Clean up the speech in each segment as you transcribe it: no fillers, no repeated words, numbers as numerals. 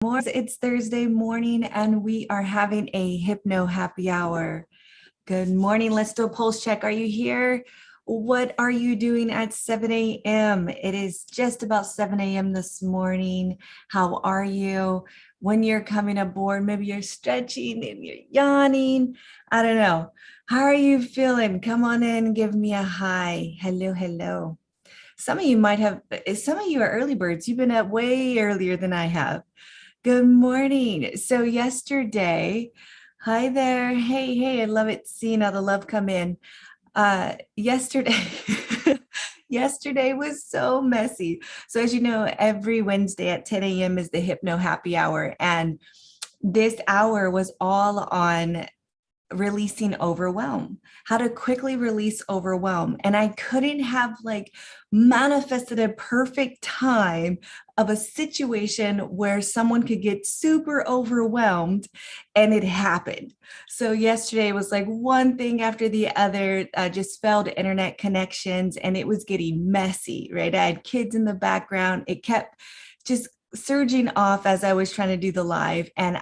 It's Thursday morning and we are having a Hypno Happy Hour. Good morning. Let's do a pulse check. Are you here? What are you doing at 7 a.m.? It is just about 7 a.m. this morning. How are you? When you're coming aboard, maybe you're stretching and you're yawning. I don't know. How are you feeling? Come on in, give me a hi. Hello, hello. Some of you are early birds. You've been up way earlier than I have. Good morning. So yesterday, hi there. Hey, I love it seeing all the love come in. Yesterday, yesterday was so messy. So as you know, every Wednesday at 10 a.m. is the Hypno Happy Hour. And this hour was all on releasing overwhelm, how to quickly release overwhelm. And I couldn't have manifested a perfect time of a situation where someone could get super overwhelmed, and it happened. So yesterday was like one thing after the other, just failed internet connections, and it was getting messy, right? I had kids in the background. It kept just surging off as I was trying to do the live, and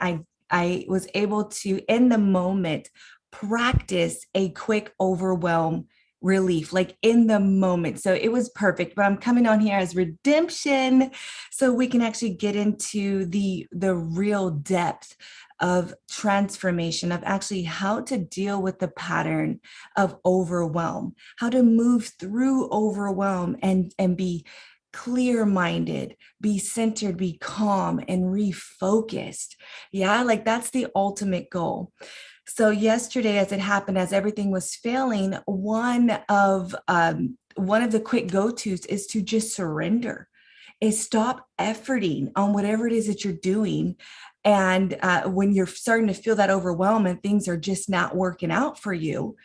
I was able to, in the moment, practice a quick overwhelm relief, like in the moment. So it was perfect. But I'm coming on here as redemption so we can actually get into the real depth of transformation, of actually how to deal with the pattern of overwhelm, how to move through overwhelm and be clear-minded, be centered, be calm, and refocused. Yeah, that's the ultimate goal. So yesterday, as it happened, as everything was failing, one of the quick go-tos is to just surrender, is stop efforting on whatever it is that you're doing. And when you're starting to feel that overwhelm and things are just not working out for you,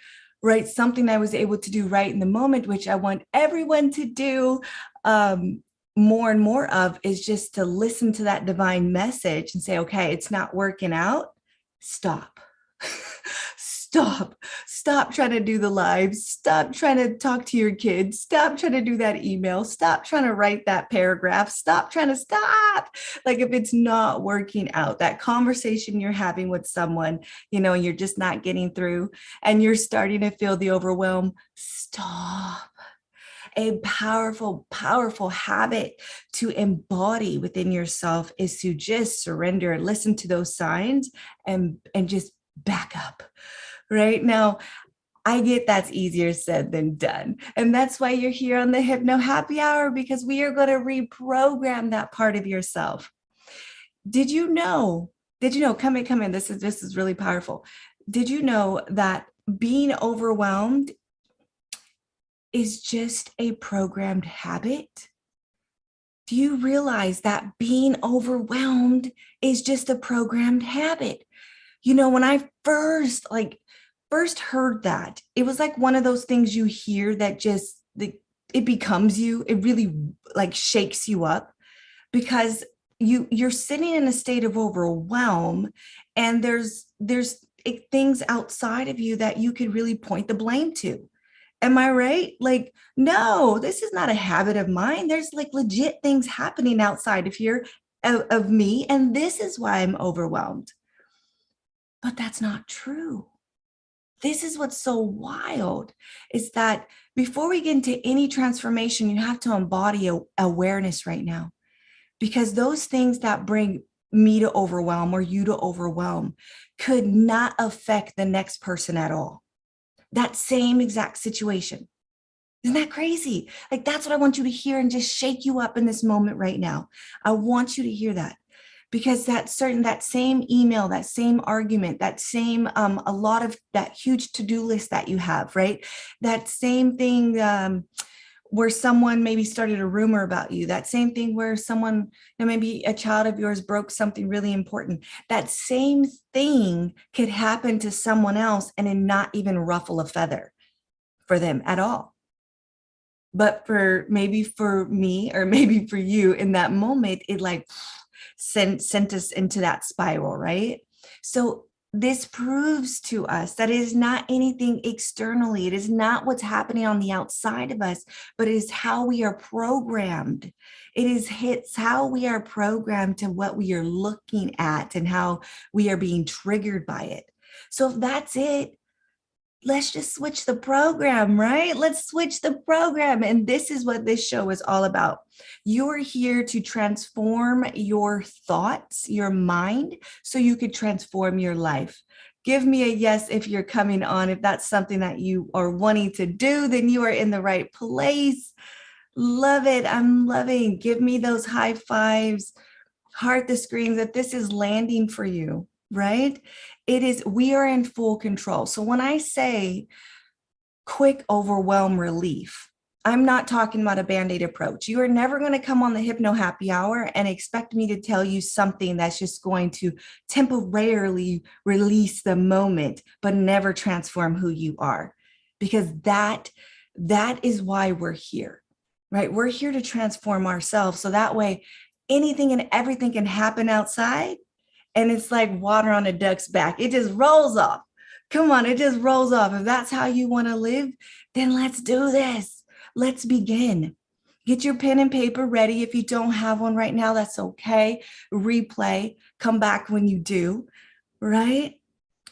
right? Something I was able to do right in the moment, which I want everyone to do more and more of, is just to listen to that divine message and say, okay, it's not working out. Stop. Stop trying to do the live. Stop trying to talk to your kids. Stop trying to do that email. Stop trying to write that paragraph. Stop. If it's not working out, that conversation you're having with someone, and you're just not getting through and you're starting to feel the overwhelm, stop. A powerful, powerful habit to embody within yourself is to just surrender, listen to those signs, and just back up. Right now, I get that's easier said than done. And that's why you're here on the Hypno Happy Hour, because we are going to reprogram that part of yourself. Did you know, come in. This is really powerful. Did you know that being overwhelmed is just a programmed habit? Do you realize that being overwhelmed is just a programmed habit? When I first heard that, it was like one of those things you hear that just it becomes you. It really shakes you up, because you're sitting in a state of overwhelm, and there's things outside of you that you could really point the blame to. Am I right? No, this is not a habit of mine. There's legit things happening outside of here of me, and this is why I'm overwhelmed. But that's not true. This is what's so wild, is that before we get into any transformation, you have to embody awareness right now, because those things that bring me to overwhelm or you to overwhelm could not affect the next person at all. That same exact situation. Isn't that crazy? That's what I want you to hear and just shake you up in this moment right now. I want you to hear that. Because that same email, that same argument, that same, a lot of that huge to-do list that you have, right? That same thing where someone maybe started a rumor about you, that same thing where someone, maybe a child of yours broke something really important. That same thing could happen to someone else and then not even ruffle a feather for them at all. But for me, or maybe for you in that moment, it sent us into that spiral, right? So this proves to us that it is not anything externally. It is not what's happening on the outside of us, but it is how we are programmed. It's how we are programmed to what we are looking at and how we are being triggered by it. So if that's it, let's just switch the program, right? Let's switch the program. And this is what this show is all about. You're here to transform your thoughts, your mind, so you could transform your life. Give me a yes if you're coming on. If that's something that you are wanting to do, then you are in the right place. Love it. I'm loving. Give me those high fives, heart the screens that this is landing for you, right? We are in full control. So when I say quick overwhelm relief, I'm not talking about a Band-Aid approach. You are never going to come on the Hypno Happy Hour and expect me to tell you something that's just going to temporarily release the moment, but never transform who you are. Because that is why we're here, right? We're here to transform ourselves. So that way, anything and everything can happen outside. And it's like water on a duck's back. It just rolls off. Come on, it just rolls off. If that's how you want to live, then let's do this. Let's begin. Get your pen and paper ready. If you don't have one right now, that's okay. Replay, come back when you do, right?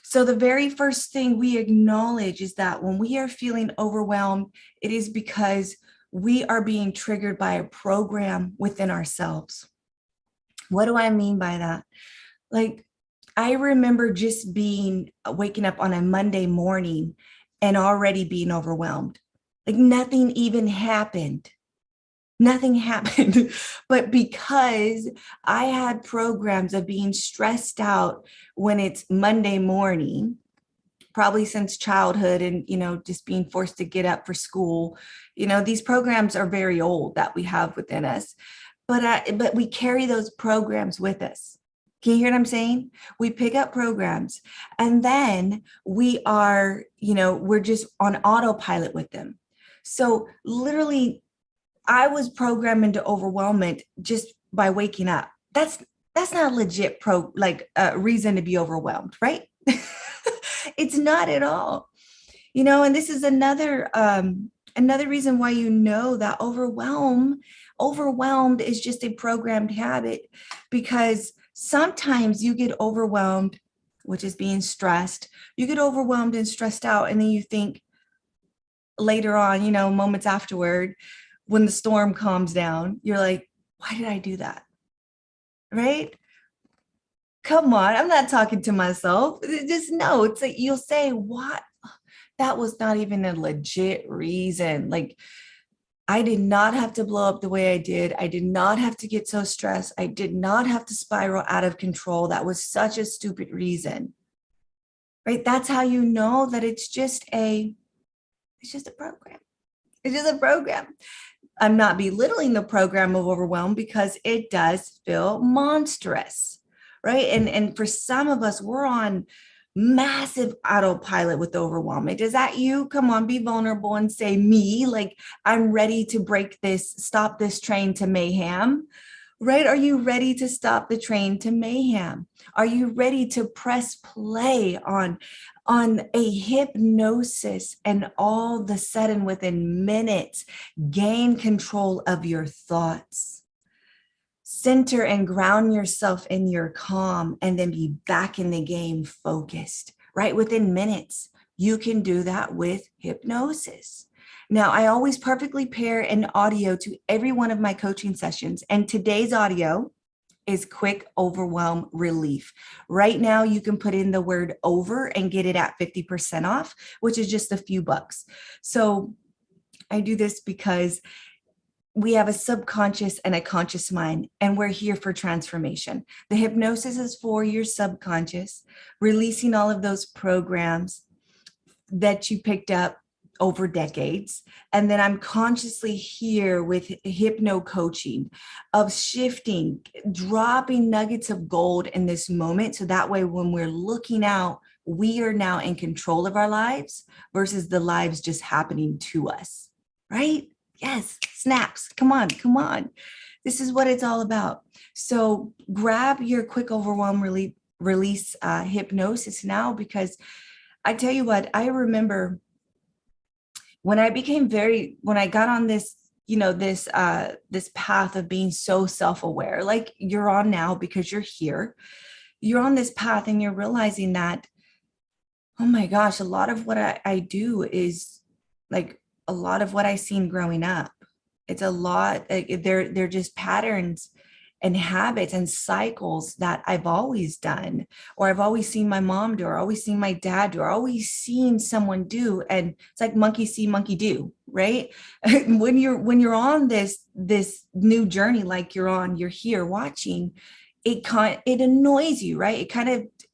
So the very first thing we acknowledge is that when we are feeling overwhelmed, it is because we are being triggered by a program within ourselves. What do I mean by that? Like, I remember just waking up on a Monday morning and already being overwhelmed. Like nothing even happened. Nothing happened. But because I had programs of being stressed out when it's Monday morning, probably since childhood and, just being forced to get up for school, these programs are very old that we have within us. But we carry those programs with us. Can you hear what I'm saying? We pick up programs and then we are, we're just on autopilot with them. So literally, I was programmed into overwhelmment just by waking up. That's not a legit reason to be overwhelmed, right? It's not at all. And this is another reason why that overwhelmed is just a programmed habit, because sometimes you get overwhelmed, which is being stressed. You get overwhelmed and stressed out, and then you think later on, moments afterward, when the storm calms down, you're like, why did I do that? Right? Come on, I'm not talking to myself. Just know, it's like you'll say, what? That was not even a legit reason. Like, I did not have to blow up the way I did. I did not have to get so stressed. I did not have to spiral out of control. That was such a stupid reason, right? That's how you know that it's just a program. It's just a program. I'm not belittling the program of overwhelm because it does feel monstrous, right? And for some of us, we're on massive autopilot with overwhelmment. Is that you? Come on, be vulnerable and say me, like I'm ready to stop this train to mayhem, right? Are you ready to stop the train to mayhem? Are you ready to press play on a hypnosis and all of a sudden within minutes, gain control of your thoughts? Center and ground yourself in your calm and then be back in the game focused, right? Within minutes, you can do that with hypnosis. Now, I always perfectly pair an audio to every one of my coaching sessions. And today's audio is quick overwhelm relief. Right now, you can put in the word over and get it at 50% off, which is just a few bucks. So I do this because we have a subconscious and a conscious mind, and we're here for transformation. The hypnosis is for your subconscious, releasing all of those programs that you picked up over decades. And then I'm consciously here with hypno coaching of shifting, dropping nuggets of gold in this moment. So that way, when we're looking out, we are now in control of our lives versus the lives just happening to us, right? Yes, snaps. Come on. This is what it's all about. So grab your quick overwhelm relief release hypnosis now, because I tell you what, I remember when I got on this, this path of being so self-aware, like you're on now, because you're on this path and you're realizing that, oh my gosh, a lot of what I do is like a lot of what I seen growing up. It's a lot, like they're just patterns and habits and cycles that I've always done, or I've always seen my mom do, or always seen my dad do, or always seen someone do. And it's like monkey see, monkey do, right? when you're on this new journey, like you're here watching, it annoys you, right?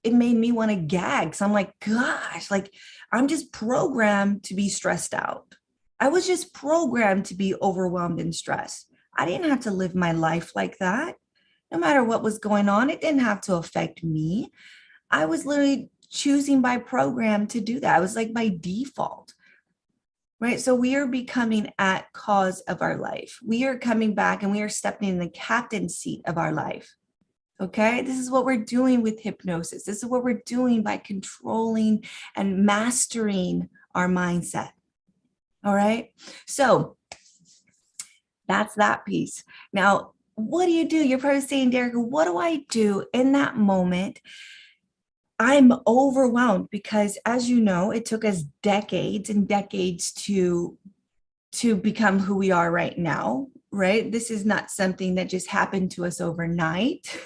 It made me want to gag. So I'm like, gosh, like I'm just programmed to be stressed out. I was just programmed to be overwhelmed and stressed. I didn't have to live my life like that. No matter what was going on, it didn't have to affect me. I was literally choosing by program to do that. I was like by default, right? So we are becoming at cause of our life. We are coming back and we are stepping in the captain's seat of our life. Okay, this is what we're doing with hypnosis. This is what we're doing by controlling and mastering our mindset. All right, so that's that piece. Now, what do? You're probably saying, Derika, what do I do in that moment? I'm overwhelmed because, as you know, it took us decades and decades to become who we are right now, right? This is not something that just happened to us overnight.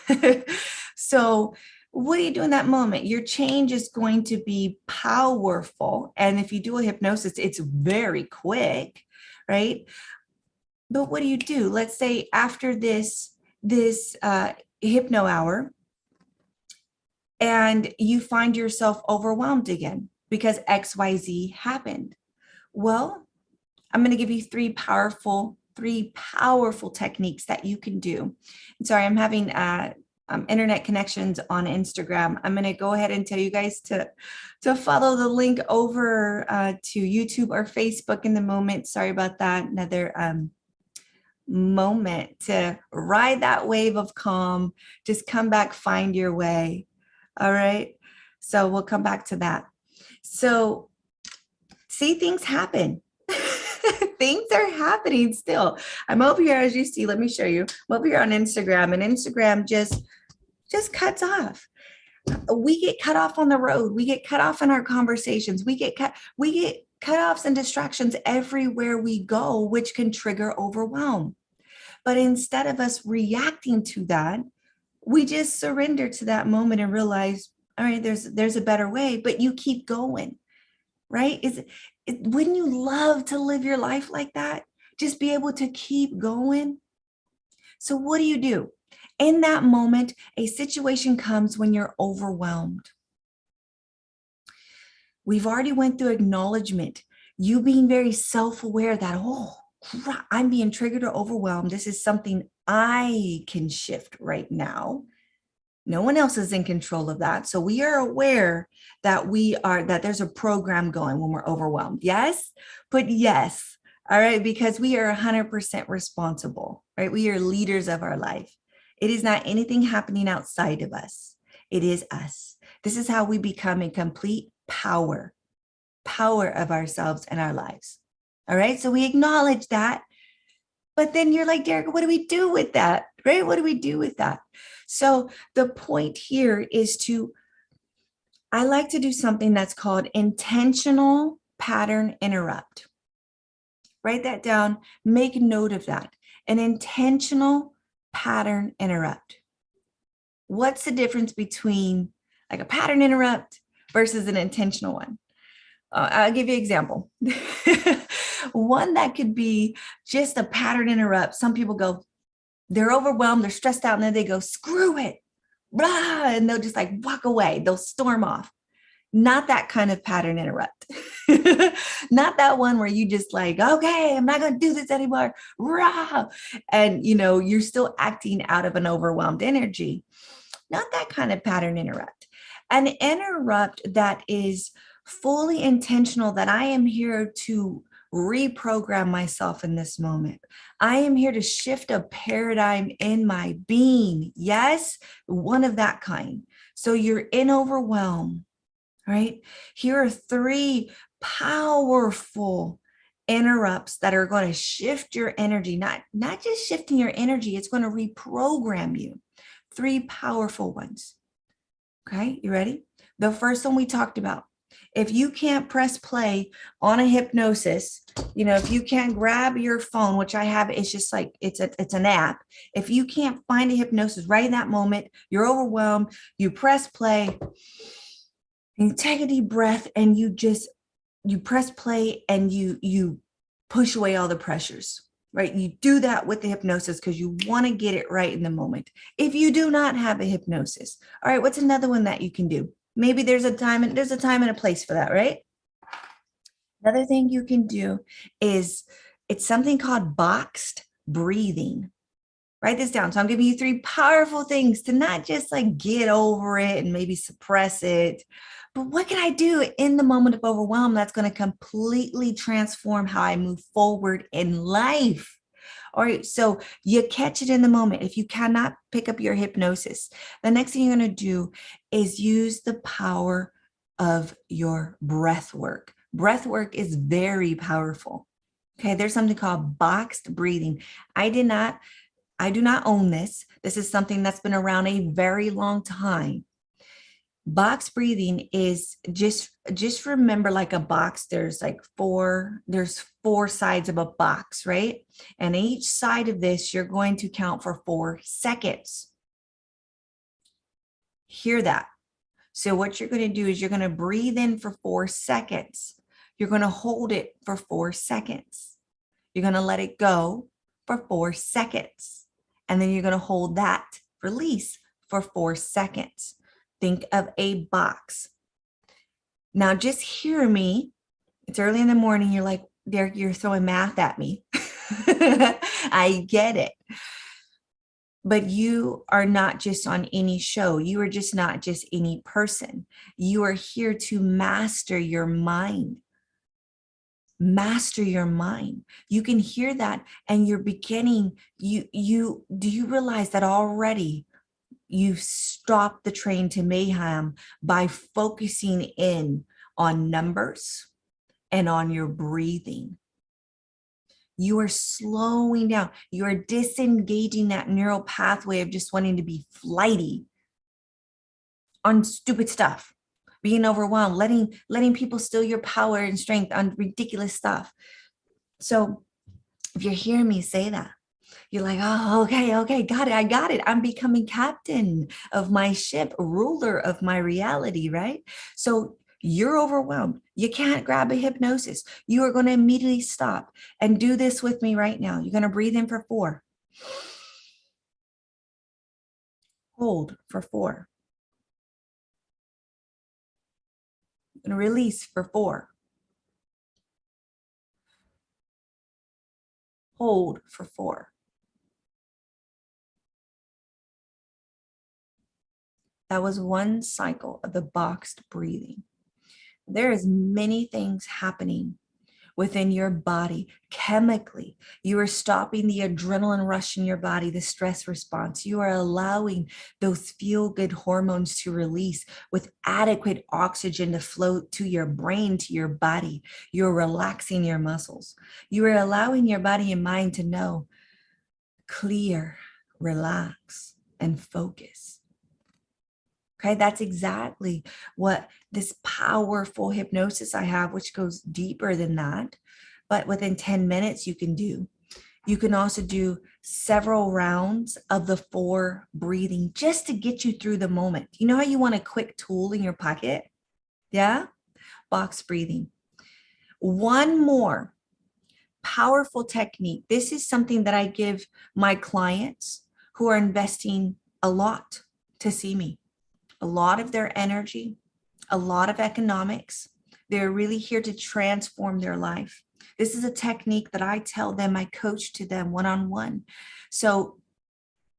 So what do you do in that moment? Your change is going to be powerful. And if you do a hypnosis, it's very quick, right? But what do? Let's say after this hypno hour, and you find yourself overwhelmed again because XYZ happened. Well, I'm going to give you three powerful techniques that you can do. And sorry, I'm having internet connections on Instagram. I'm going to go ahead and tell you guys to follow the link over to YouTube or Facebook in the moment. Sorry about that. Another moment to ride that wave of calm. Just come back, find your way. All right. So we'll come back to that. So see, things happen. Things are happening still. I'm over here, as you see, let me show you. I'm over here on Instagram, and Instagram just cuts off. We get cut off on the road. We get cut off in our conversations. We get cutoffs and distractions everywhere we go, which can trigger overwhelm. But instead of us reacting to that, we just surrender to that moment and realize, all right, there's a better way, but you keep going, right? Wouldn't you love to live your life like that? Just be able to keep going. So what do? In that moment, a situation comes when you're overwhelmed. We've already went through acknowledgement, you being very self-aware that, oh, crap, I'm being triggered or overwhelmed. This is something I can shift right now. No one else is in control of that. So we are aware that that there's a program going when we're overwhelmed. Yes, put yes. All right, because we are 100% responsible, right? We are leaders of our life. It is not anything happening outside of us. It is us. This is how we become in complete power of ourselves and our lives. All right, so we acknowledge that. But then you're like, Derika, what do we do with that? Right? What do we do with that? So the point here is I like to do something that's called intentional pattern interrupt. Write that down. Make note of that. An intentional pattern interrupt. What's the difference between like a pattern interrupt versus an intentional one? I'll give you an example. One that could be just a pattern interrupt. Some people go, they're overwhelmed, they're stressed out, and then they go, screw it, blah, and they'll just like walk away. They'll storm off. Not that kind of pattern interrupt. Not that one where you just like, okay, I'm not going to do this anymore. Rah! And you're still acting out of an overwhelmed energy. Not that kind of pattern interrupt. An interrupt that is fully intentional, that I am here to reprogram myself in this moment. I am here to shift a paradigm in my being. Yes, one of that kind. So you're in overwhelm, right? Here are 3 powerful interrupts that are going to shift your energy, not just shifting your energy, it's going to reprogram you. 3 powerful ones. Okay, you ready? The first one we talked about. If you can't press play on a hypnosis, if you can't grab your phone, which I have, it's just like, it's an app. If you can't find a hypnosis right in that moment, you're overwhelmed, you press play, and you take a deep breath, and you press play, and you push away all the pressures, right? You do that with the hypnosis because you want to get it right in the moment. If you do not have a hypnosis, all right, what's another one that you can do? Maybe there's a time and a place for that, right? Another thing you can do is, it's something called boxed breathing. Write this down. So I'm giving you 3 powerful things to not just like get over it and maybe suppress it, but what can I do in the moment of overwhelm that's going to completely transform how I move forward in life? All right, so you catch it in the moment. If you cannot pick up your hypnosis, the next thing you're going to do is use the power of your breath work. Breath work is very powerful. Okay, there's something called boxed breathing. I do not own this. This is something that's been around a very long time. Box breathing is just remember, like a box, there's 4 sides of a box, right? And each side of this, you're going to count for 4 seconds. Hear that? So what you're going to do is you're going to breathe in for 4 seconds. You're going to hold it for 4 seconds. You're going to let it go for 4 seconds. And then you're going to hold that release for 4 seconds. Think of a box. Now just hear me. It's early in the morning. You're like, Derek, you're throwing math at me. I get it. But you are not just on any show. You are just not just any person. You are here to master your mind. Master your mind. You can hear that, and you're beginning. Do you realize that already? You've stopped the train to mayhem by focusing in on numbers and on your breathing. You are slowing down. You are disengaging that neural pathway of just wanting to be flighty on stupid stuff, being overwhelmed, letting people steal your power and strength on ridiculous stuff. So if you're hearing me say that, you're like, oh, okay, got it. I got it. I'm becoming captain of my ship, ruler of my reality, right? So you're overwhelmed. You can't grab a hypnosis. You are going to immediately stop and do this with me right now. You're going to breathe in for 4. Hold for 4. You're going to release for 4. Hold for 4. That was 1 cycle of the boxed breathing. There is many things happening within your body chemically. You are stopping the adrenaline rush in your body, the stress response. You are allowing those feel-good hormones to release with adequate oxygen to flow to your brain, to your body. You're relaxing your muscles. You are allowing your body and mind to know, clear, relax, and focus. Okay, that's exactly what this powerful hypnosis I have, which goes deeper than that. But within 10 minutes, you can do. You can also do several rounds of the 4 breathing just to get you through the moment. You know how you want a quick tool in your pocket? Yeah? Box breathing. 1 more powerful technique. This is something that I give my clients who are investing a lot to see me. A lot of their energy, a lot of economics. They're really here to transform their life. This is a technique that I tell them, I coach to them one-on-one. So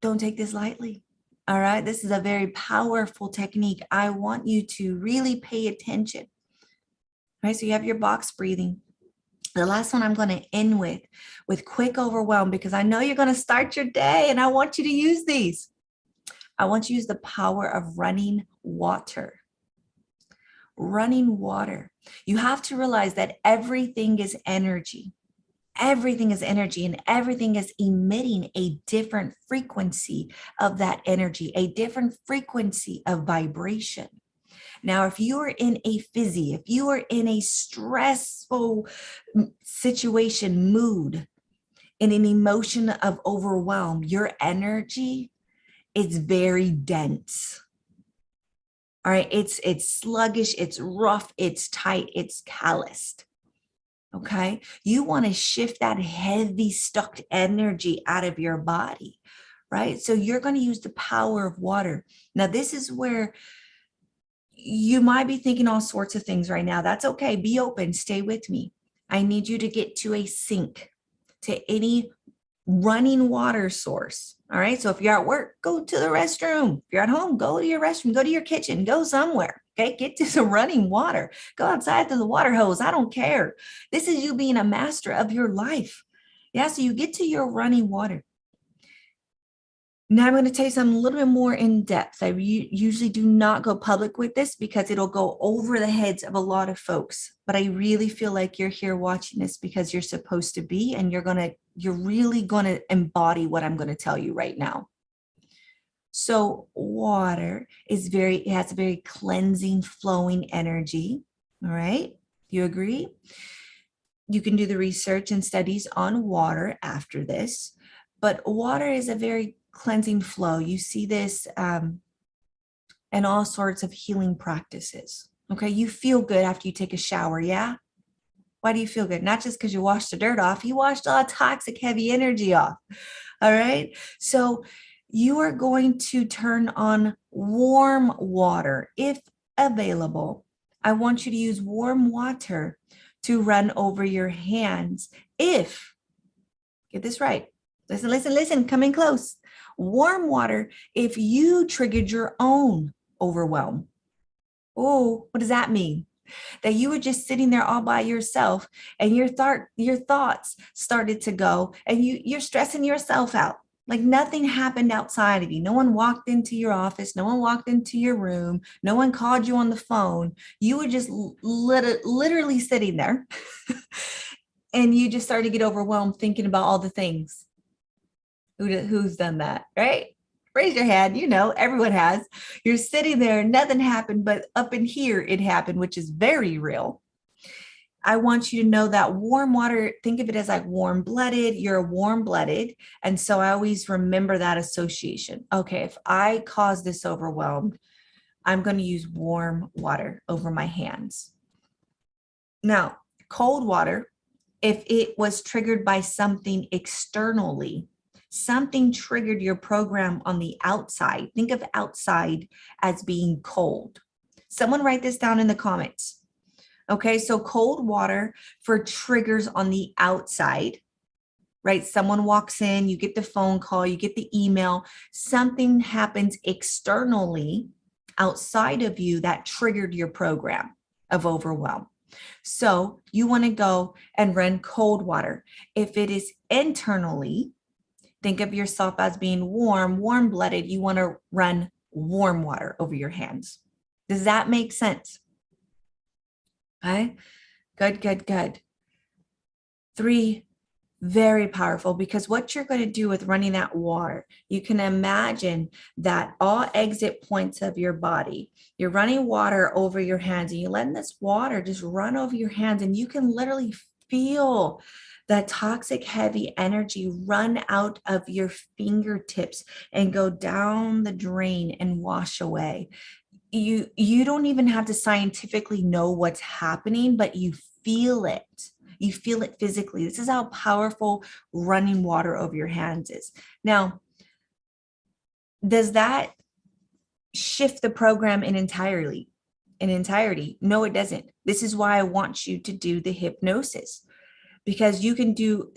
don't take this lightly. All right. This is a very powerful technique. I want you to really pay attention. All right. So you have your box breathing. The last one I'm going to end with quick overwhelm, because I know you're going to start your day and I want you to use these. I want you to use the power of running water. Running water. You have to realize that everything is energy. Everything is energy, and everything is emitting a different frequency of that energy, a different frequency of vibration. Now, if you are in a fizzy, if you are in a stressful situation, mood, in an emotion of overwhelm, your energy is very dense. All right, it's sluggish, it's rough, it's tight, it's calloused. Okay, you want to shift that heavy, stuck energy out of your body, right? So you're going to use the power of water. Now, this is where you might be thinking all sorts of things right now. That's okay. Be open. Stay with me. I need you to get to a sink, to any running water source. All right. So if you're at work, go to the restroom. If you're at home, go to your restroom, go to your kitchen, go somewhere. Okay. Get to some running water. Go outside to the water hose. I don't care. This is you being a master of your life. Yeah. So you get to your running water. Now I'm going to tell you something a little bit more in depth. I usually do not go public with this because it'll go over the heads of a lot of folks. But I really feel like you're here watching this because you're supposed to be, and you're really going to embody what I'm going to tell you right now. So water it has a very cleansing, flowing energy. All right. You agree? You can do the research and studies on water after this, but water is a very cleansing flow. You see this in all sorts of healing practices. Okay, you feel good after you take a shower, yeah? Why do you feel good? Not just because you washed the dirt off, you washed all toxic, heavy energy off. All right, so you are going to turn on warm water if available. I want you to use warm water to run over your hands if, get this right, listen, come in close. Warm water if you triggered your own overwhelm. Oh, what does that mean? That you were just sitting there all by yourself and your thoughts started to go and you're stressing yourself out. Like nothing happened outside of you. No one walked into your office. No one walked into your room. No one called you on the phone. You were just literally sitting there and you just started to get overwhelmed thinking about all the things. Who's done that, right? Raise your hand. You know, everyone has. You're sitting there, nothing happened, but up in here it happened, which is very real. I want you to know that warm water, think of it as like warm-blooded. You're warm-blooded. And so I always remember that association. Okay, if I cause this overwhelmed, I'm going to use warm water over my hands. Now, cold water, if it was triggered by something externally, something triggered your program on the outside. Think of outside as being cold. Someone write this down in the comments. Okay, so cold water for triggers on the outside, right? Someone walks in, you get the phone call, you get the email, something happens externally outside of you that triggered your program of overwhelm. So you want to go and run cold water. If it is internally, think of yourself as being warm-blooded. You want to run warm water over your hands. Does that make sense? Okay, good. 3, very powerful, because what you're going to do with running that water, you can imagine that all exit points of your body, you're running water over your hands and you're letting this water just run over your hands, and you can literally feel that toxic heavy energy run out of your fingertips and go down the drain and wash away. You don't even have to scientifically know what's happening, but you feel it. You feel it physically. This is how powerful running water over your hands is. Now, does that shift the program in entirety? No, it doesn't. This is why I want you to do the hypnosis, because you can do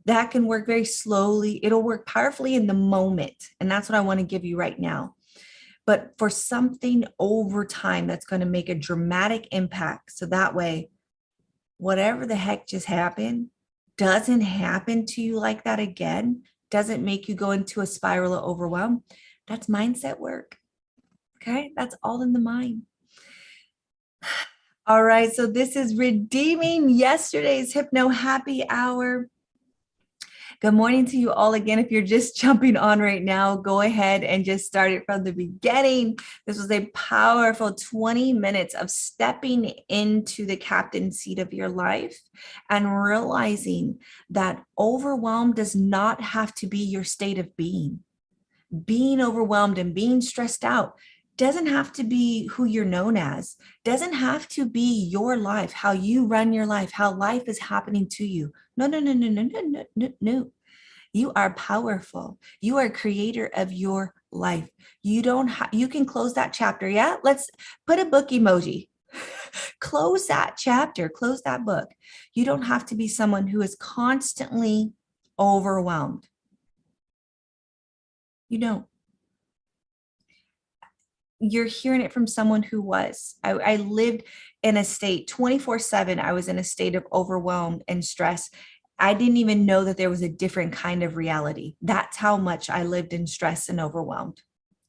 that can work very slowly. It'll work powerfully in the moment. And that's what I want to give you right now. But for something over time that's going to make a dramatic impact. So that way whatever the heck just happened doesn't happen to you like that again, doesn't make you go into a spiral of overwhelm. That's mindset work. Okay. That's all in the mind. All right. So this is redeeming yesterday's Hypno Happy Hour. Good morning to you all again. If you're just jumping on right now, go ahead and just start it from the beginning. This was a powerful 20 minutes of stepping into the captain seat of your life and realizing that overwhelm does not have to be your state of being. Being overwhelmed and being stressed out doesn't have to be who you're known as, doesn't have to be your life, how you run your life, how life is happening to you. No, no, no, no, no, no, no, no, no. You are powerful. You are creator of your life. You don't you can close that chapter. Yeah. Let's put a book emoji. Close that chapter, close that book. You don't have to be someone who is constantly overwhelmed. You don't. You're hearing it from someone who was. I lived in a state 24/7. I was in a state of overwhelm and stress. I didn't even know that there was a different kind of reality. That's how much I lived in stress and overwhelmed.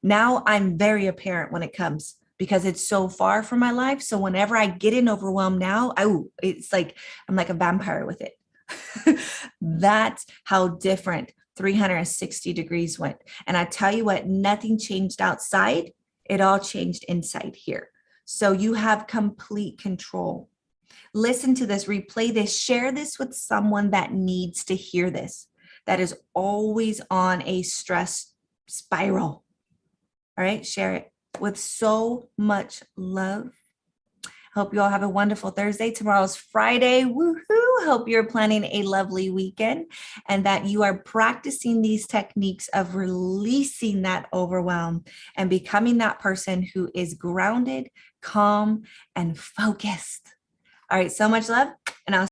Now I'm very apparent when it comes because it's so far from my life. So whenever I get in overwhelm now, it's like I'm like a vampire with it. That's how different 360 degrees went. And I tell you what, nothing changed outside. It all changed inside here. So you have complete control. Listen to this, replay this, share this with someone that needs to hear this, that is always on a stress spiral. All right, share it with so much love. Hope you all have a wonderful Thursday. Tomorrow's Friday. Woohoo! Hope you're planning a lovely weekend and that you are practicing these techniques of releasing that overwhelm and becoming that person who is grounded, calm, and focused. All right, so much love, and I'll